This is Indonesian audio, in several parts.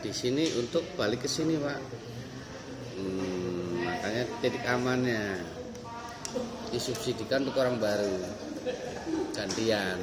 di sini untuk balik ke sini Pak. Makanya titik amannya disubsidikan untuk orang baru gantian.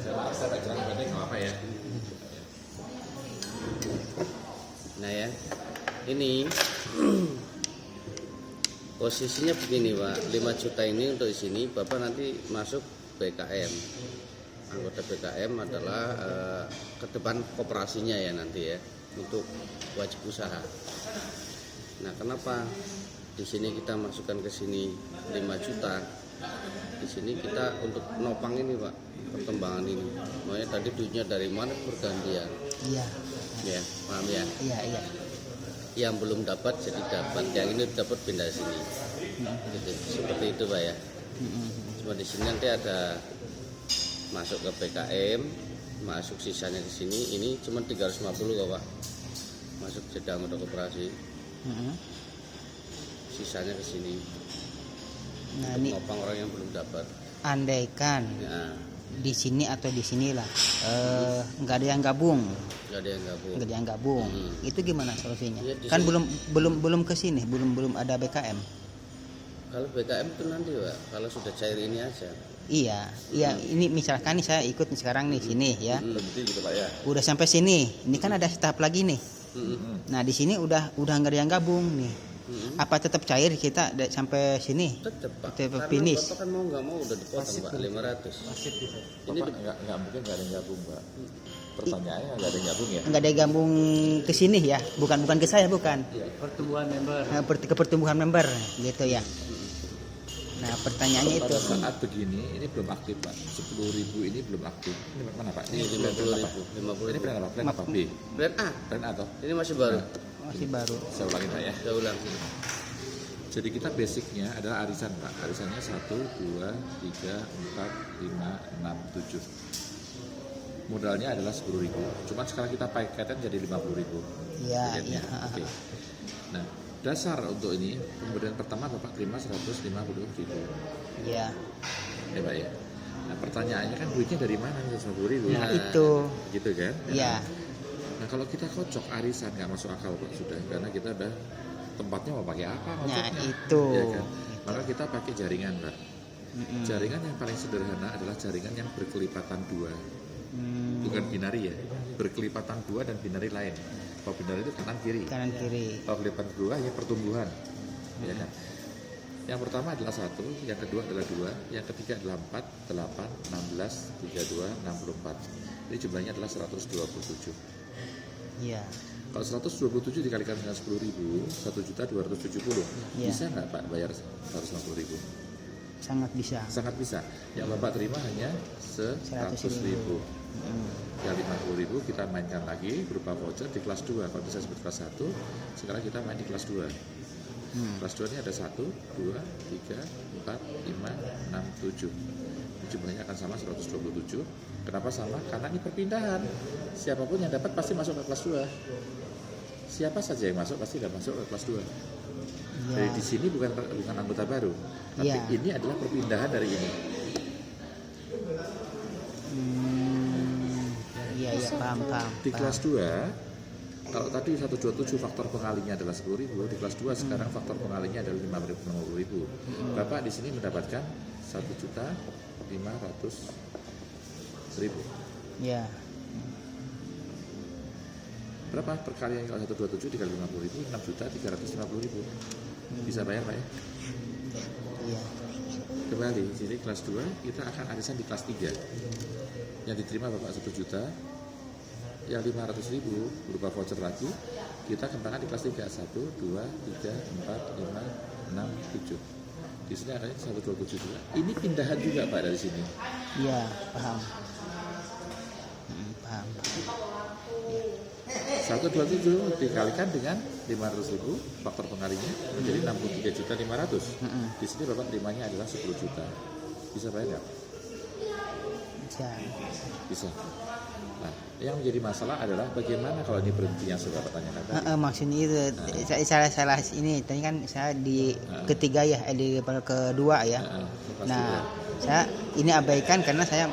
Saya tak jelas penting apa ya. Nah ya, ini posisinya begini Pak, 5 juta ini untuk di sini Bapak nanti masuk BKM. Anggota BKM adalah ke depan koperasinya ya nanti ya, untuk wajib usaha. Nah, kenapa di sini kita masukkan ke sini 5 juta? Di sini kita untuk nopang ini Pak, perkembangan ini. Makanya tadi duitnya dari mana bergantian. Iya. Ya, paham ya? Iya. Yang belum dapat jadi dapat, yang ini dapat pindah sini. Gitu. Seperti itu Pak ya. Cuma di sini nanti ada masuk ke PKM, masuk sisanya ke sini. Ini cuma 350 kok Pak. Masuk jadi anggota koperasi. Sisanya ke sini. Nah, Untuk ini ngopang orang yang belum dapat. andaikan Ya, di sini atau di sinilah nggak ada yang gabung, nggak ada yang gabung. nggak ada yang gabung. Itu gimana solusinya? Ya, di Kan sini- belum ke sini, belum ada BKM. Kalau BKM itu nanti Pak, kalau sudah cair ini aja. Iya. Ini misalkan nih saya ikut sekarang nih sini ya. Berhenti gitu Pak ya. Udah sampai sini. Ini kan ada tahap lagi nih. Nah di sini udah nggak ada yang gabung nih. Apa tetap cair kita sampai sini? Tetap Pak. Tetap Karena finish. Bapak kan mau nggak mau udah dipotong Pak 500. Ini Bapak nggak mungkin nggak ada yang gabung Pak. Pertanyaannya nggak ada yang gabung ya. Nggak ada yang gabung ke sini ya? Bukan ke saya bukan. Pertumbuhan member. Nah, ke pertumbuhan member gitu ya. Nah pertanyaannya itu. Pada saat begini ini belum aktif Pak. 10.000 ini belum aktif. Ini mana Pak? Ini 50.000. Ini plan apa? Plan apa B? Plan A. Plan A toh? Ini masih baru. Masih baru. Saya ulangin Pak ya. Saya ulang. Jadi kita basicnya adalah arisan Pak. Arisannya 1, 2, 3, 4, 5, 6, 7. Modalnya adalah 10.000. Cuma sekarang kita paketkan jadi 50.000. Iya. Paketnya. Oke. Nah, dasar untuk ini pemberian pertama Bapak terima 150.000. Iya. Ya Pak ya. Nah pertanyaannya kan duitnya dari mana 150.000? Nah itu. Gitu kan? Iya. Nah kalau kita kocok arisan nggak masuk akal Pak sudah, karena kita udah tempatnya mau pakai apa Nah kocoknya? itu. Ya kan? Maka kita pakai jaringan Pak. Jaringan yang paling sederhana adalah jaringan yang berkelipatan 2. Bukan binari ya, berkelipatan 2 dan binari lain. Kalau binari itu kanan kiri. Kanan kiri. Kalau kelipatan 2 ya pertumbuhan. Ya kan? Yang pertama adalah 1, yang kedua adalah 2, yang ketiga adalah 4, 8, 16, 32, 64. Ini jumlahnya adalah 127. Iya. Kalau 127 dikalikan dengan 10.000, 1.270.000. Iya. Bisa nggak Pak bayar 150.000? Sangat bisa. Sangat bisa. Yang Bapak terima hanya 100.000. Yang 50.000 kita mainkan lagi berupa voucher di kelas 2. Kalau bisa sebut kelas 1, sekarang kita main di kelas 2. Kelas 2 ini ada 1, 2, 3, 4, 5, 6, 7. Jumlahnya akan sama 127. Kenapa sama? Karena ini perpindahan. Siapapun yang dapat pasti masuk ke kelas 2. Siapa saja yang masuk pasti sudah masuk ke kelas 2. Jadi di sini bukan anggota baru, tapi Iya. ini adalah perpindahan dari ini. Iya paham. Di kelas 2, kalau tadi 127 faktor pengalinya adalah 10.000, di kelas 2 sekarang faktor pengalinya adalah 50.000. Bapak di sini mendapatkan 1.500.000. Iya. Berapa perkalian kalau 127 dikali 50.000? 6.350.000. Bisa bayar Pak ya? Iya. Kembali, di sini kelas 2 kita akan arisan di kelas 3. Yang diterima Bapak 1 juta, yang 500.000 berupa voucher lagi, kita kembangkan di kelas 3. 1, 2, 3, 4, 5, 6, 7. Di sini angkanya 127 juga. Ini pindahan juga Pak dari sini. Iya paham. Paham. 127 dikalikan dengan 500.000 faktor pengalinya menjadi 63.500.000. Di sini Bapak terimanya adalah 10 juta. Bisa bayar nggak? Bisa. Nah, yang menjadi masalah adalah bagaimana kalau ini berhenti yang sudah Bapak tanyakan tadi. Maksudnya itu salah ini tadi kan saya di ketiga ya, di kedua ya. Kelas Nah, Saya ini abaikan karena saya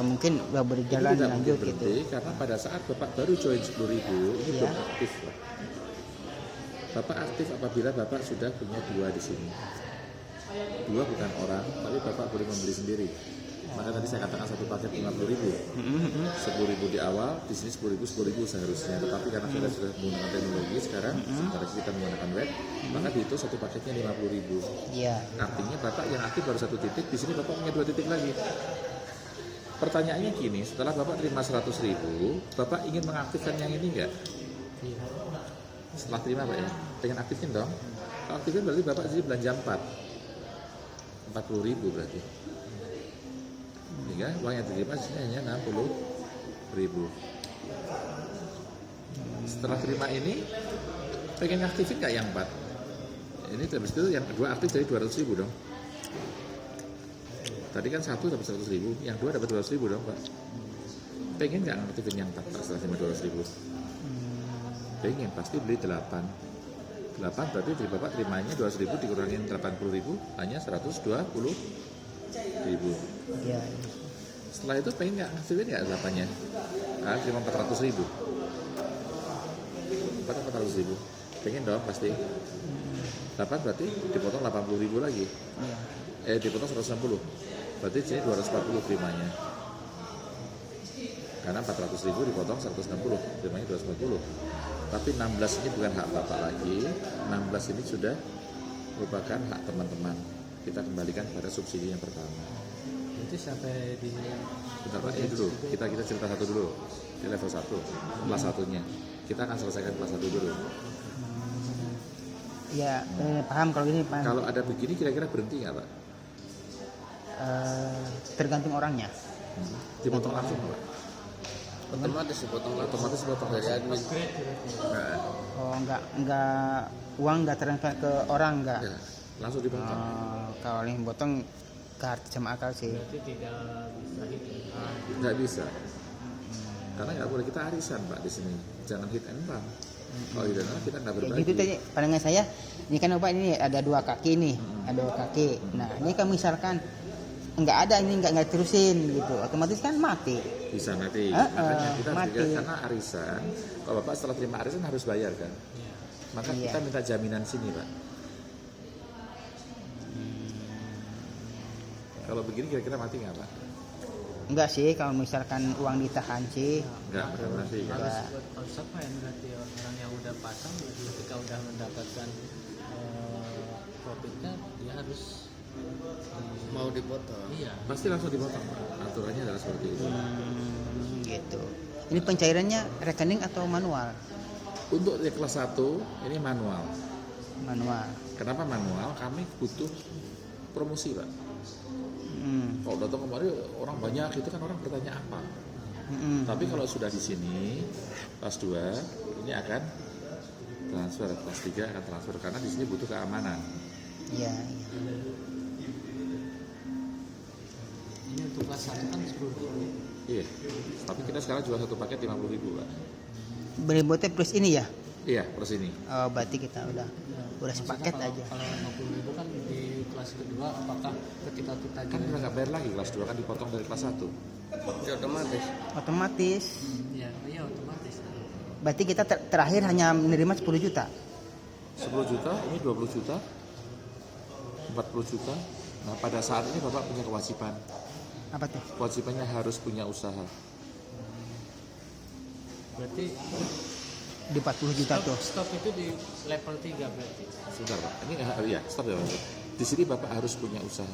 mungkin udah Itu berjalan tidak lanjut mungkin gitu. berhenti karena pada saat Bapak baru join 10.000 ini Iya. belum aktif, Pak. Bapak aktif apabila Bapak sudah punya 2 di sini. 2 bukan orang, tapi Bapak boleh membeli sendiri. Maka tadi saya katakan satu paket 50.000. 10.000 di awal, di sini 10.000 seharusnya. Tetapi karena kita sudah menggunakan teknologi sekarang, sementara kita menggunakan web, maka dihitung satu paketnya 50.000. Iya. Artinya Bapak yang aktif baru 1 titik, di sini Bapak punya 2 titik lagi. Pertanyaannya gini, setelah Bapak terima 100.000, Bapak ingin mengaktifkan yang ini enggak? Setelah terima Pak ya, pengen aktifin dong. Kalau aktifin berarti Bapak jadi belanja 40.000 berarti. Sehingga uang yang diterima di sini hanya 60.000. Setelah terima ini, pengen aktifin nggak yang 4? Ini habis itu yang kedua aktif dari 200.000 dong. Tadi kan 1 dapat 100.000, yang 2 dapat 200.000 dong Pak. Pengen nggak aktifin yang 4 Pak, setelah terima 200.000? Pengen, pasti beli 8 berarti dari Bapak terimanya 200.000 dikurangin 80.000 hanya 120.000. Iya. Setelah itu pengen nggak aktifin nggak 8-nya? Ah, cuma 400.000. 400.000. Pengen dong pasti. 8 berarti dipotong 80.000 lagi. Iya. Dipotong 160. Berarti sini 240 terimanya. Karena 400.000 dipotong 160, terimanya 240. Tapi 16 ini bukan hak Bapak lagi. 16 ini sudah merupakan hak teman-teman. Kita kembalikan pada subsidi yang pertama. Itu sampai di Bentar Pak, ini dulu. Kita cerita satu dulu. Ini level 1, kelas 1-nya. Kita akan selesaikan kelas 1 dulu. Ya, paham kalau gini paham. Kalau ada begini kira-kira berhenti nggak Pak? Tergantung orangnya. Dipotong langsung Pak? Otomatis dipotong langsung Otomatis dipotong dari langsung. admin. Nah, Oh, enggak uang enggak transfer ke orang enggak. ya, langsung dipotong. Kalau yang potong kartu sama akal sih. berarti tidak bisa hitungan. Nggak bisa. Karena nggak boleh, kita arisan Pak di sini. Jangan hit and run. Kalau hit and run kita nggak Ya, berbagi. gitu tadi pandangan saya. Ini kan Bapak ini ada 2 kaki nih, ada 2 kaki. Nah, ini kan misalkan enggak ada ini enggak terusin gitu. Otomatis kan mati. Bisa mati. Makanya kita mati. juga karena arisan. Kalau Bapak setelah terima arisan harus bayar kan. Maka Iya. kita minta jaminan sini Pak. Kalau begini kira-kira mati nggak Pak? Enggak sih kalau misalkan uang ditahan sih. Nggak bakal mati kan? Harus apa ya berarti orang yang udah pasang ketika udah mendapatkan profitnya dia harus Mau dipotong. iya Pasti langsung dipotong Pak. Aturannya adalah seperti itu. Gitu. Ini pencairannya rekening atau manual? Untuk di kelas 1 ini manual. Manual. Kenapa manual? Kami butuh promosi Pak. Kalau datang kemarin orang banyak itu kan orang bertanya apa. Tapi kalau sudah di sini kelas 2 ini akan transfer, kelas 3 akan transfer karena di sini butuh keamanan. Iya. ini untuk kelas 1 kan 10.000. Iya. Tapi kita sekarang jual satu paket 50.000 Pak. Beribotnya plus ini ya? Iya, plus ini. Oh, berarti kita udah sepaket Maksudnya aja. kalau 50.000 kan di kelas kedua apakah ketika kita Kan kita nggak bayar lagi kelas 2 kan dipotong dari kelas 1. Ya, otomatis. Otomatis. iya otomatis Berarti kita terakhir hanya menerima 10 juta. 10 juta, ini 20 juta, 40 juta. Nah pada saat ini Bapak punya kewajiban. Apa tuh? Kewajibannya harus punya usaha. berarti Di 40 juta tuh. stop itu di level 3 berarti Sebentar Pak, ini ya stop ya Pak. Di sini Bapak harus punya usaha.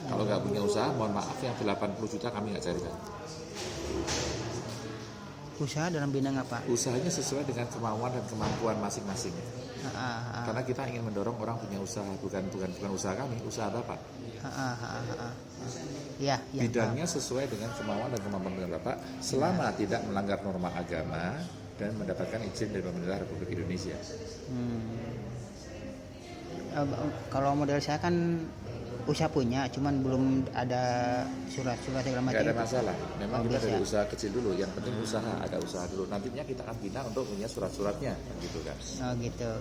Kalau nggak punya usaha, mohon maaf yang 80 juta kami nggak carikan. Usaha dalam bidang apa? Usahanya sesuai dengan kemauan dan kemampuan masing-masing. Karena kita ingin mendorong orang punya usaha, bukan usaha kami, usaha Bapak. Ya, ya. Bidangnya sesuai dengan kemauan dan kemampuan Bapak, selama tidak melanggar norma agama dan mendapatkan izin dari pemerintah Republik Indonesia. Kalau model saya kan usaha punya, cuman belum ada surat-surat segala macam. Nggak ada masalah. Memang kita bisa. dari usaha kecil dulu. Yang penting usaha, ada usaha dulu. Nantinya kita akan bina untuk punya surat-suratnya, gitu kan. Oh gitu.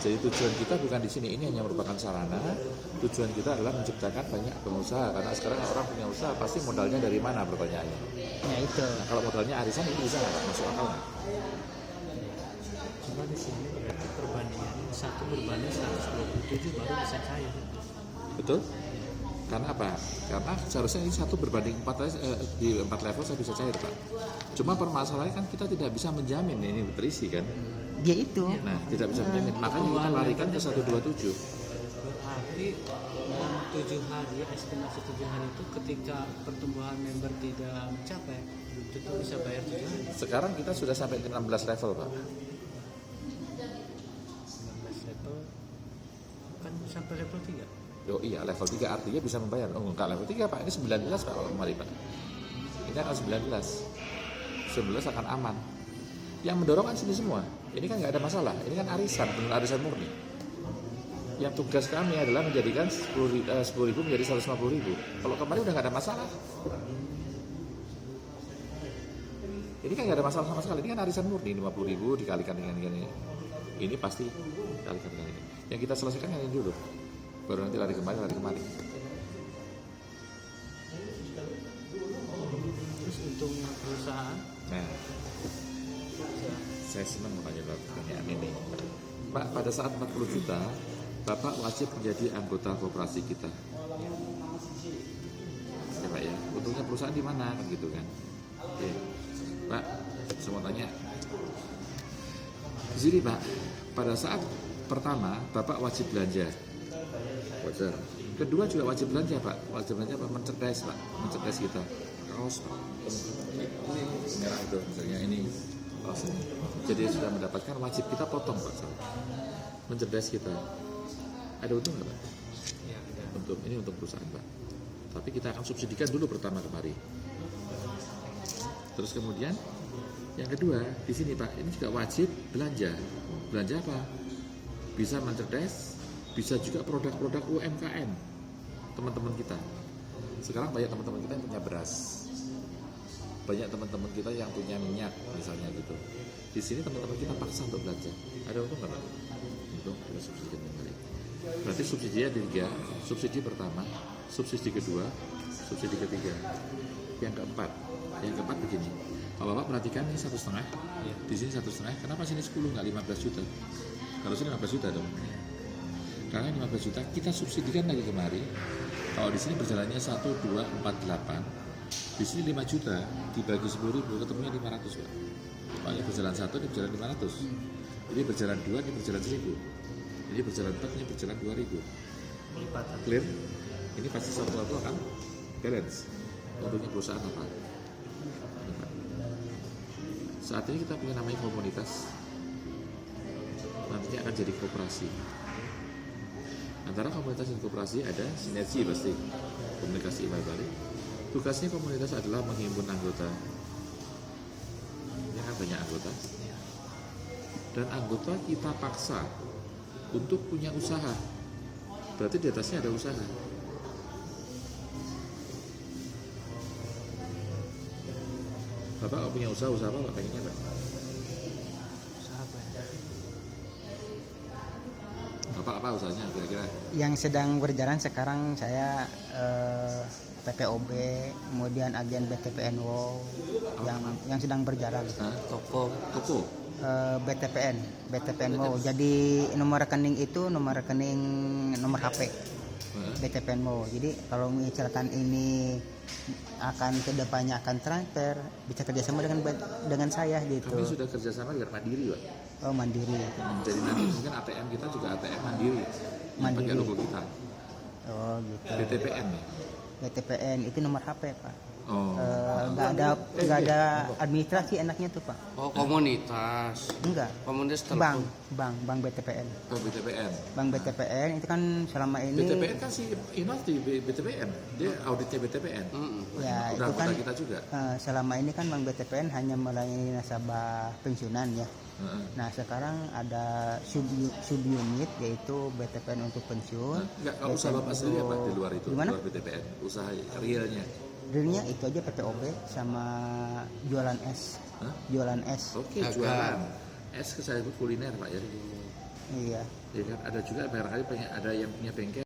Jadi tujuan kita bukan di sini. Ini hanya merupakan sarana. Tujuan kita adalah menciptakan banyak pengusaha. Karena sekarang orang punya usaha pasti modalnya dari mana pertanyaannya. Ya itu. Nah, kalau modalnya arisan itu bisa nggak masuk akal nggak? Cuma di sini berarti perbandingannya 1 berbanding 127 baru bisa cair. Betul? Karena apa? Karena seharusnya ini 1 berbanding 4 di 4 level saya bisa cair, Pak. Cuma permasalahannya kan kita tidak bisa menjamin ini terisi kan. Dia itu. Nah, tidak bisa menjamin. Makanya kita larikan ke 127. Berarti dalam 7 hari, estimasi 7 hari itu ketika pertumbuhan member tidak mencapai, belum tentu bisa bayar 7 hari. Sekarang kita sudah sampai ke 16 level, Pak. 19 level kan sampai level 3. Oh iya, level 3 artinya bisa membayar. Oh enggak, level 3 Pak, ini 19 Pak kalau kemarin Pak. Ini akan 19. 19 akan aman. Yang mendorong kan sini semua. Ini kan nggak ada masalah. Ini kan arisan, benar arisan murni. Yang tugas kami adalah menjadikan 10.000 menjadi 150.000. Kalau kemarin udah nggak ada masalah. Ini kan nggak ada masalah sama sekali. Ini kan arisan murni, 50.000 dikalikan dengan ini. Ini pasti dikalikan dengan ini. Yang kita selesaikan yang ini dulu. Baru nanti lari kemari. Terus untungnya perusahaan Nah, saya senang menanya pertanyaan ini. Pak, pada saat 40 juta, Bapak wajib menjadi anggota koperasi kita. Ya Pak ya, untungnya perusahaan di mana kan gitu kan. Oke, Pak, saya mau tanya. Di sini Pak, pada saat pertama Bapak wajib belanja. Wajar. Kedua juga wajib belanja Pak. Wajib belanja Pak, merchandise Pak, merchandise kita. Kaos Pak. Ini merah itu, misalnya ini kaos ini. Jadi sudah mendapatkan wajib kita potong Pak. Merchandise kita. Ada untung nggak Pak? ya ada. Untung, ini untuk perusahaan Pak. Tapi kita akan subsidikan dulu pertama kemari. Terus kemudian yang kedua di sini Pak, ini juga wajib belanja. Belanja apa? Bisa merchandise, bisa juga produk-produk UMKM teman-teman kita. Sekarang banyak teman-teman kita yang punya beras, banyak teman-teman kita yang punya minyak misalnya gitu. Di sini teman-teman kita paksa untuk belanja. Ada untung nggak Pak? Untung, kita subsidikan kembali. Berarti subsidinya ada 3. Subsidi pertama, subsidi kedua, subsidi ketiga. Yang keempat begini. Kalau Bapak perhatikan ini 1,5, di sini 1,5. Kenapa sini 10 nggak 15 juta? Harusnya 15 juta dong. Karena 15 juta kita subsidikan lagi kemari. Kalau di sini berjalannya 1, 2, 4, 8. Di sini 5 juta dibagi 10.000 ketemunya 500 Pak. Kalau ini berjalan 1, ini berjalan 500. Ini berjalan 2, ini berjalan 1.000. Ini berjalan 4, ini berjalan 2.000. Clear? Ini pasti satu akan balance. Untungnya perusahaan apa? Ini, Pak. Saat ini kita punya namanya komunitas. Nantinya akan jadi koperasi. Antara komunitas dan koperasi ada sinergi pasti, komunikasi imbal balik. Tugasnya komunitas adalah menghimpun anggota. Ini kan banyak anggota. Dan anggota kita paksa untuk punya usaha. Berarti di atasnya ada usaha. Bapak kalau punya usaha apa Pak pengennya Pak? Usaha apa ya? Bapak apa usahanya kira-kira? Yang sedang berjalan sekarang saya PPOB, kemudian agen BTPNWO yang sedang berjalan. Hah? Toko. BTPNWO. Jadi nomor rekening itu nomor HP BTPNWO. Jadi kalau misalkan ini akan kedepannya akan transfer, bisa kerjasama dengan saya gitu. Kami sudah kerjasama dengan Mandiri Pak. Oh mandiri. Jadi nanti mungkin ATM kita juga ATM Mandiri. Yang Mandiri. pakai logo kita. Oh gitu. BTPN ya. BTPN itu nomor HP Pak. Oh. Nggak ada administrasi enaknya tuh Pak. Oh, komunitas. Enggak. Komunitas Bank, telepon. bank BTPN. Ke BTPN. Bank BTPN itu kan selama ini BTPN kan si Inov di BTPN, dia auditnya BTPN. ya Udah itu kan anggota kita juga. selama ini kan Bank BTPN hanya melayani nasabah pensiunan ya. Heeh. Nah sekarang ada subunit yaitu BTPN untuk pensiun. Enggak, kalau usaha Bapak sendiri apa di luar itu, Gimana? luar BTPN, usaha realnya. Realnya itu aja PPOB sama jualan es. Hah? Jualan es. Oke, Dagang. jualan. Es saya kuliner Pak ya. Iya. Ya kan ada juga barangkali ada yang punya bengkel.